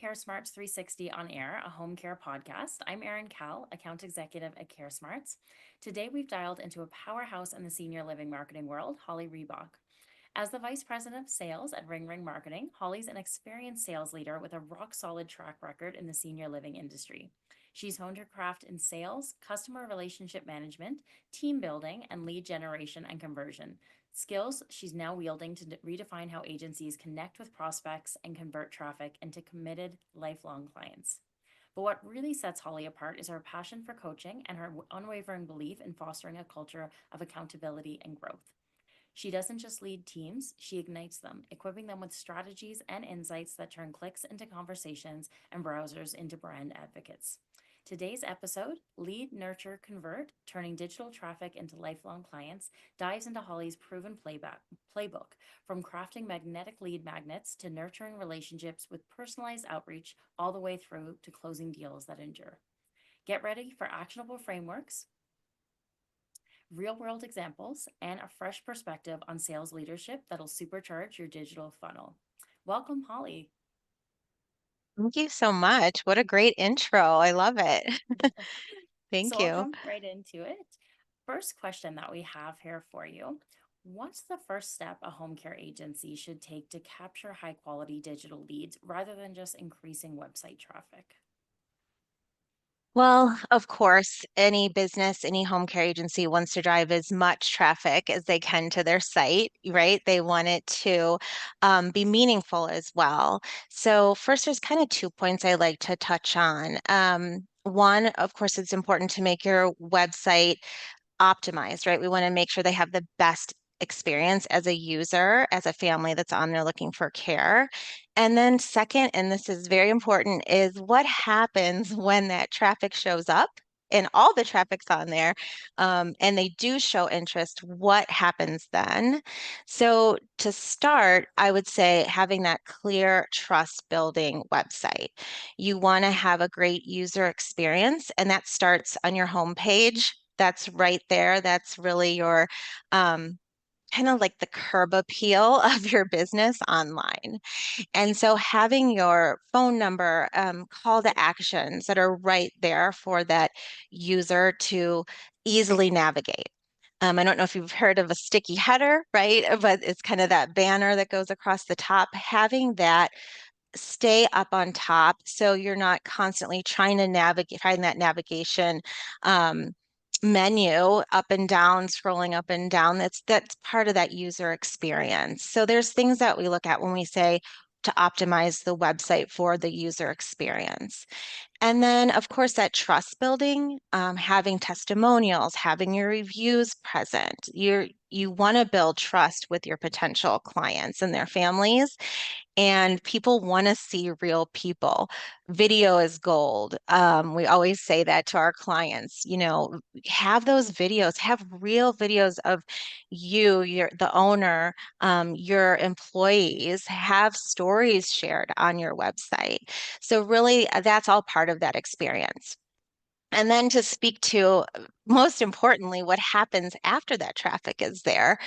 CareSmarts 360 on Air, a home care podcast. I'm Erin Cal, account executive at CareSmarts. Today, we've dialed into a powerhouse in the senior living marketing world, Holly Rehbock. As the Vice President of Sales at Ring Ring Marketing, Holly's an experienced sales leader with a rock solid track record in the senior living industry. She's honed her craft in sales, customer relationship management, team building, and lead generation and conversion. Skills she's now wielding to redefine how agencies connect with prospects and convert traffic into committed, lifelong clients. But what really sets Holly apart is her passion for coaching and her unwavering belief in fostering a culture of accountability and growth. She doesn't just lead teams, she ignites them, equipping them with strategies and insights that turn clicks into conversations and browsers into brand advocates. Today's episode, Lead, Nurture, Convert, Turning Digital Traffic into Lifelong Clients, dives into Holly's proven playbook, from crafting magnetic lead magnets to nurturing relationships with personalized outreach, all the way through to closing deals that endure. Get ready for actionable frameworks, real world examples, and a fresh perspective on sales leadership that'll supercharge your digital funnel. Welcome, Holly. Thank you so much. What a great intro. I love it. Thank So I'll you. jump right into it. First question that we have here for you. What's the first step a home care agency should take to capture high quality digital leads rather than just increasing website traffic? Well, of course, any business, any home care agency wants to drive as much traffic as they can to their site, right? They want it to be meaningful as well. So, first, there's kind of 2 points I like to touch on. One, of course, it's important to make your website optimized, right? We want to make sure they have the best experience as a user, as a family that's on there looking for care. And then, second, and this is very important, is what happens when that traffic shows up and all the traffic's on there, and they do show interest, what happens then? So, to start, I would say having that clear trust building website. You want to have a great user experience, and that starts on your homepage. That's right there. That's really your um, kind of like the curb appeal of your business online. And so having your phone number, call to actions that are right there for that user to easily navigate. I don't know if you've heard of a sticky header, right? But it's kind of that banner that goes across the top. Having that stay up on top so you're not constantly trying to navigate, find that navigation um, menu up and down, scrolling up and down. That's part of that user experience. So there's things that we look at when we say to optimize the website for the user experience. And then, of course, that trust building, having testimonials, having your reviews present. You want to build trust with your potential clients and their families, and people want to see real people. Video is gold. We always say that to our clients, have those videos, have real videos of you, the owner, your employees, have stories shared on your website. So really, that's all part of that experience. And then to speak to, most importantly, what happens after that traffic is there.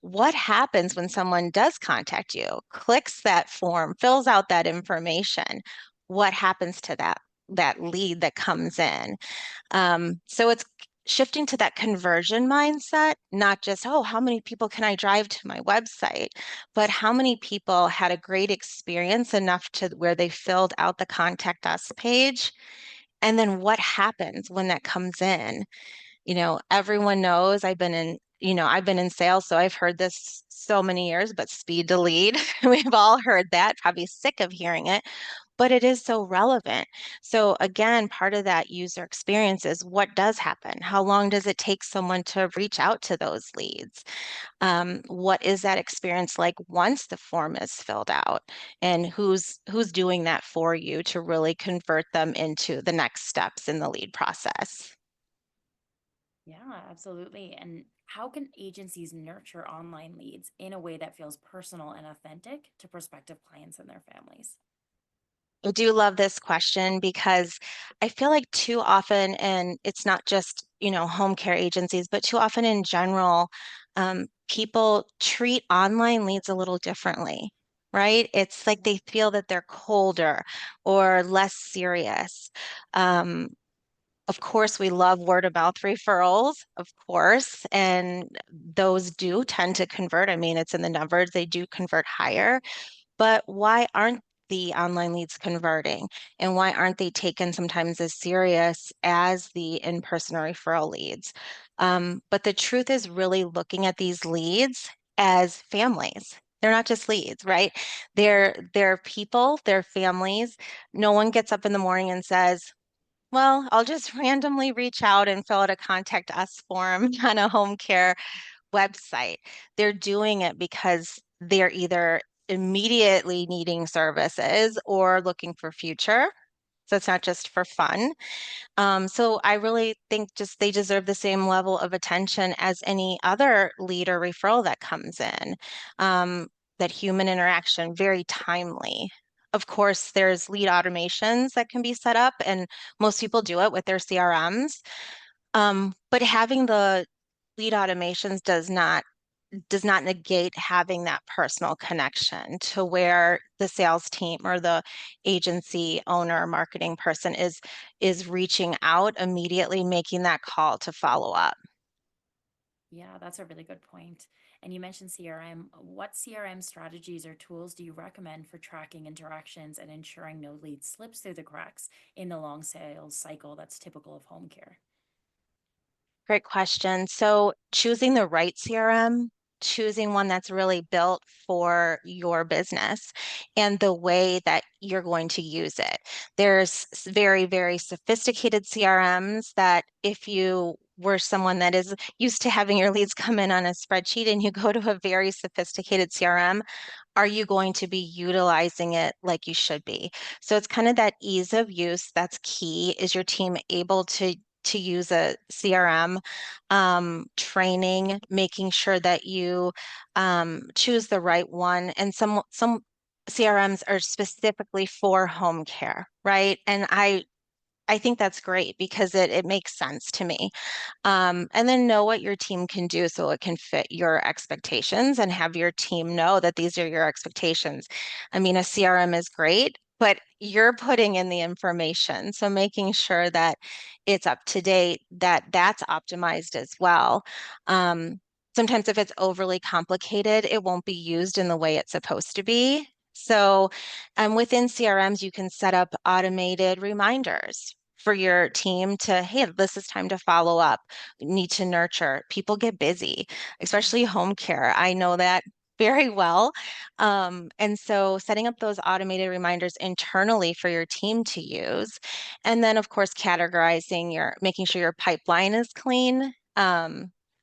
What happens when someone does contact you, clicks that form, fills out that information? What happens to that lead that comes in? So it's shifting to that conversion mindset, not just, oh, how many people can I drive to my website, but how many people had a great experience enough to where they filled out the contact us page? And then what happens when that comes in? Everyone knows I've been in sales, so I've heard this so many years, but speed to lead. We've all heard that, probably sick of hearing it, but it is so relevant. So again, part of that user experience is what does happen? How long does it take someone to reach out to those leads? What is that experience like once the form is filled out? And who's doing that for you to really convert them into the next steps in the lead process? Yeah, absolutely. And how can agencies nurture online leads in a way that feels personal and authentic to prospective clients and their families? I do love this question because I feel like too often, and it's not just, home care agencies, but too often in general, people treat online leads a little differently, right? It's like they feel that they're colder or less serious. Um, of course, we love word of mouth referrals, of course, and those do tend to convert. I mean, it's in the numbers, they do convert higher. But why aren't the online leads converting? And why aren't they taken sometimes as serious as the in-person referral leads? But the truth is really looking at these leads as families. They're not just leads, right? They're people, they're families. No one gets up in the morning and says, well, I'll just randomly reach out and fill out a contact us form on a home care website. They're doing it because they're either immediately needing services or looking for future. So it's not just for fun. So I really think just they deserve the same level of attention as any other lead or referral that comes in. Um, that human interaction, very timely. Of course, there's lead automations that can be set up, and most people do it with their CRMs. But having the lead automations does not negate having that personal connection to where the sales team or the agency owner or marketing person is reaching out immediately, making that call to follow up. Yeah, that's a really good point. And you mentioned CRM. What CRM strategies or tools do you recommend for tracking interactions and ensuring no lead slips through the cracks in the long sales cycle that's typical of home care? Great question. So choosing the right CRM, choosing one that's really built for your business and the way that you're going to use it. There's very, very sophisticated CRMs that if you were someone that is used to having your leads come in on a spreadsheet and you go to a very sophisticated CRM, are you going to be utilizing it like you should be? So it's kind of that ease of use that's key. Is your team able to use a CRM, training, making sure that you choose the right one. And some CRMs are specifically for home care, right? And I think that's great because it makes sense to me. And then know what your team can do so it can fit your expectations and have your team know that these are your expectations. I mean, a CRM is great, but you're putting in the information. So making sure that it's up to date, that that's optimized as well. Um, Sometimes if it's overly complicated, it won't be used in the way it's supposed to be. So within CRMs, you can set up automated reminders for your team to, hey, this is time to follow up, need to nurture. People get busy, especially home care. I know that very well. And so setting up those automated reminders internally for your team to use. And then, of course, categorizing making sure your pipeline is clean.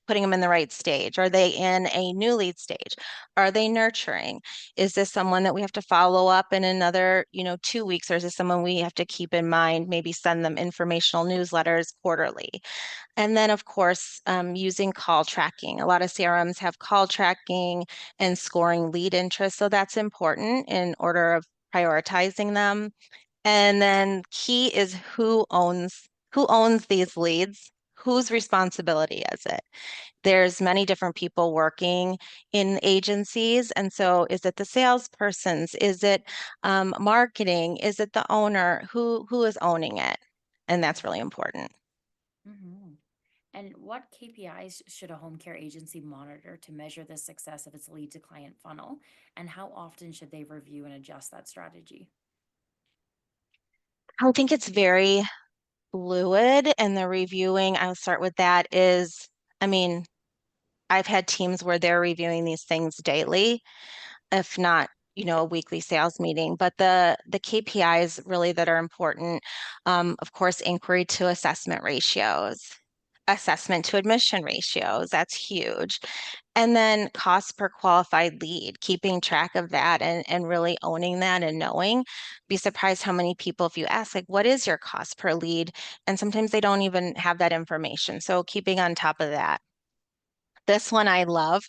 Putting them in the right stage. Are they in a new lead stage? Are they nurturing? Is this someone that we have to follow up in another, 2 weeks, or is this someone we have to keep in mind, maybe send them informational newsletters quarterly? And then, of course, using call tracking. A lot of CRMs have call tracking and scoring lead interest. So that's important in order of prioritizing them. And then key is who owns these leads, whose responsibility is it? There's many different people working in agencies. And so is it the salespersons? Is it marketing? Is it the owner? Who is owning it? And that's really important. Hmm. And what KPIs should a home care agency monitor to measure the success of its lead to client funnel? And how often should they review and adjust that strategy? I think it's very fluid, and the reviewing, I'll start with that is, I mean, I've had teams where they're reviewing these things daily, if not, a weekly sales meeting. But the KPIs really that are important, of course, inquiry to assessment ratios, assessment to admission ratios, that's huge. And then cost per qualified lead, keeping track of that and really owning that and knowing. Be surprised how many people, if you ask, like, what is your cost per lead? And sometimes they don't even have that information. So keeping on top of that. This one I love.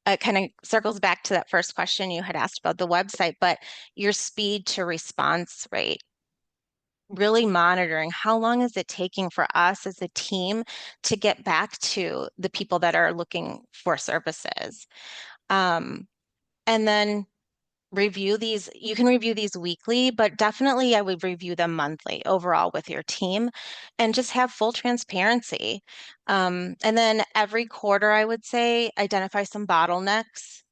It kind of circles back to that first question you had asked about the website, but your speed to response rate, really monitoring how long is it taking for us as a team to get back to the people that are looking for services. Um, and then review these. You can review these weekly, but definitely I would review them monthly overall with your team and just have full transparency. And then every quarter, I would say, identify some bottlenecks.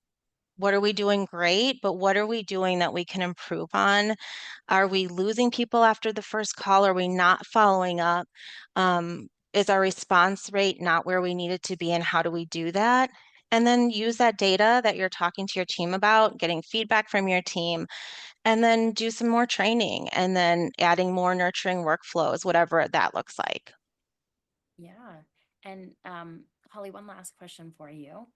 What are we doing great, but what are we doing that we can improve on? Are we losing people after the first call? Are we not following up? Is our response rate not where we need it to be, and how do we do that? And then use that data that you're talking to your team about, getting feedback from your team, and then do some more training and then adding more nurturing workflows, whatever that looks like. Yeah. And Holly, one last question for you.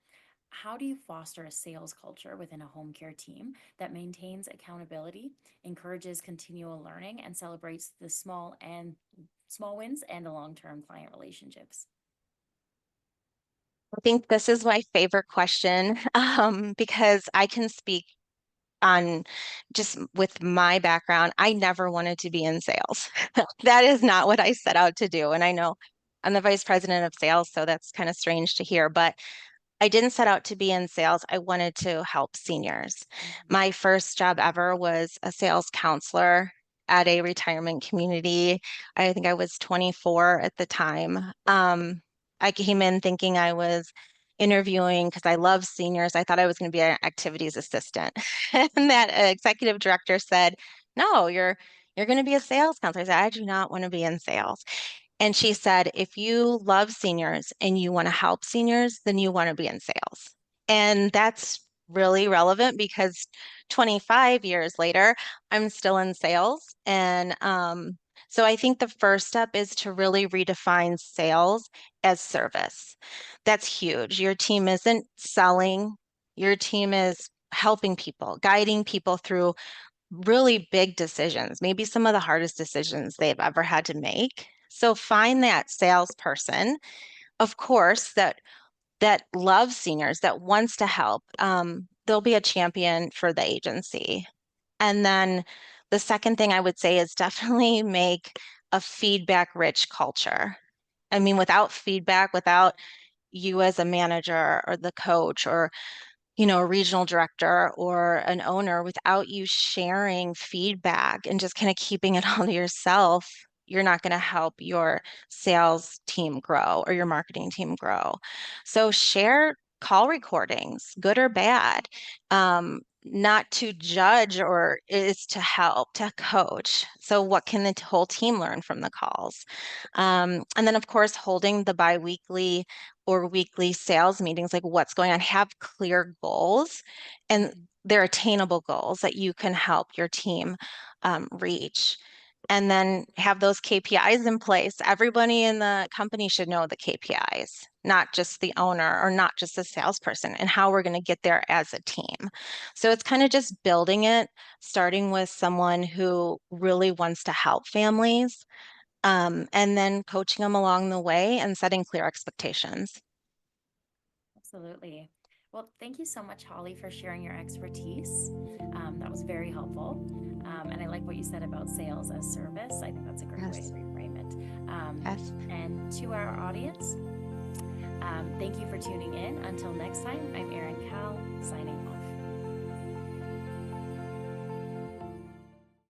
How do you foster a sales culture within a home care team that maintains accountability, encourages continual learning, and celebrates the small wins and the long-term client relationships? I think this is my favorite question because I can speak on just with my background. I never wanted to be in sales. That is not what I set out to do. And I know I'm the vice president of sales, so that's kind of strange to hear, but I didn't set out to be in sales. I wanted to help seniors. Mhm. My first job ever was a sales counselor at a retirement community. I think I was 24 at the time. I came in thinking I was interviewing because I love seniors. I thought I was going to be an activities assistant. And that executive director said, "No, you're going to be a sales counselor." I said, "I do not want to be in sales." And she said, if you love seniors and you want to help seniors, then you want to be in sales. And that's really relevant because 25 years later, I'm still in sales. And so I think the first step is to really redefine sales as service. That's huge. Your team isn't selling, your team is helping people, guiding people through really big decisions, maybe some of the hardest decisions they've ever had to make. So find that salesperson, of course, that loves seniors, that wants to help. They'll be a champion for the agency. And then the second thing I would say is definitely make a feedback rich culture. I mean, without feedback, without you as a manager or the coach or a regional director or an owner, without you sharing feedback and just kind of keeping it all to yourself, you're not going to help your sales team grow or your marketing team grow. So share call recordings, good or bad, not to judge or is to help, to coach. So what can the whole team learn from the calls? And then, of course, holding the biweekly or weekly sales meetings, like what's going on, have clear goals and Mhm. they're attainable goals that you can help your team reach. And then have those KPIs in place. Everybody in the company should know the KPIs, not just the owner or not just the salesperson, and how we're going to get there as a team. So it's kind of just building it, starting with someone who really wants to help families, and then coaching them along the way and setting clear expectations. Absolutely. Well, thank you so much, Holly, for sharing your expertise. That was very helpful. And I like what you said about sales as service. I think that's a great way to Yes, reframe it. yes. And to our audience, thank you for tuning in. Until next time, I'm Erin Cal, signing off.